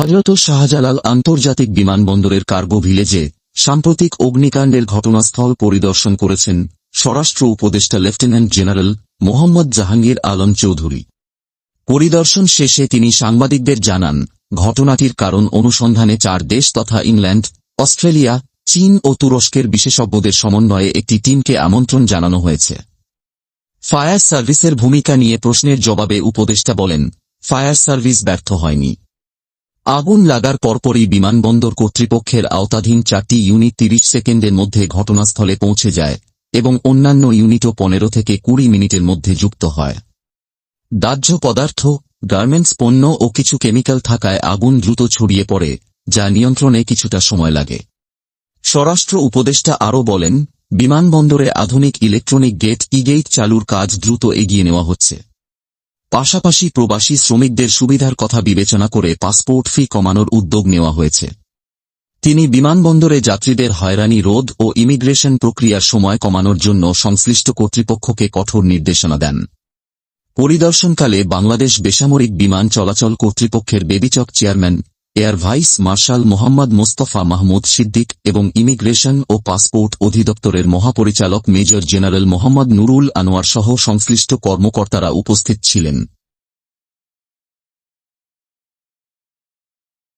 হযরত শাহজালাল আন্তর্জাতিক বিমানবন্দরের কার্গো ভিলেজে সাম্প্রতিক অগ্নিকাণ্ডের ঘটনাস্থল পরিদর্শন করেছেন স্বরাষ্ট্র উপদেষ্টা লেফটেন্যান্ট জেনারেল মোহাম্মদ জাহাঙ্গীর আলম চৌধুরী। পরিদর্শন শেষে তিনি সাংবাদিকদের জানান, ঘটনাটির কারণ অনুসন্ধানে 4 দেশ তথা ইংল্যান্ড, অস্ট্রেলিয়া, চীন ও তুরস্কের বিশেষজ্ঞদের সমন্বয়ে একটি টিমকে আমন্ত্রণ জানানো হয়েছে। ফায়ার সার্ভিসের ভূমিকা নিয়ে প্রশ্নের জবাবে উপদেষ্টা বলেন, ফায়ার সার্ভিস ব্যর্থ হয়নি। আগুন লাগার পরপরই বিমানবন্দর কর্তৃপক্ষের আওতাধীন 4টি ইউনিট 30 সেকেন্ডের মধ্যে ঘটনাস্থলে পৌঁছে যায় এবং অন্যান্য ইউনিটও 15 থেকে 20 মিনিটের মধ্যে যুক্ত হয়। দাহ্য পদার্থ, গার্মেন্টস পণ্য ও কিছু কেমিক্যাল থাকায় আগুন দ্রুত ছড়িয়ে পড়ে, যা নিয়ন্ত্রণে কিছুটা সময় লাগে। স্বরাষ্ট্র উপদেষ্টা আরও বলেন, বিমানবন্দরে আধুনিক ইলেকট্রনিক গেট ই-গেট চালুর কাজ দ্রুত এগিয়ে নেওয়া হচ্ছে। পাশাপাশি প্রবাসী শ্রমিকদের সুবিধার কথা বিবেচনা করে পাসপোর্ট ফি কমানোর উদ্যোগ নেওয়া হয়েছে। তিনি বিমানবন্দরে যাত্রীদের হয়রানি রোধ ও ইমিগ্রেশন প্রক্রিয়ার সময় কমানোর জন্য সংশ্লিষ্ট কর্তৃপক্ষকে কঠোর নির্দেশনা দেন। পরিদর্শনকালে বাংলাদেশ বেসামরিক বিমান চলাচল কর্তৃপক্ষের বেবিচক chairman air vice marshal Mohammad Mostafa Mahmud Siddique এবং ইমিগ্রেশন ও পাসপোর্ট অধিদপ্তরের মহাপরিচালক মেজর জেনারেল মোহাম্মদ নুরুল আনোয়ার সহ সংশ্লিষ্ট কর্মকর্তারা উপস্থিত ছিলেন।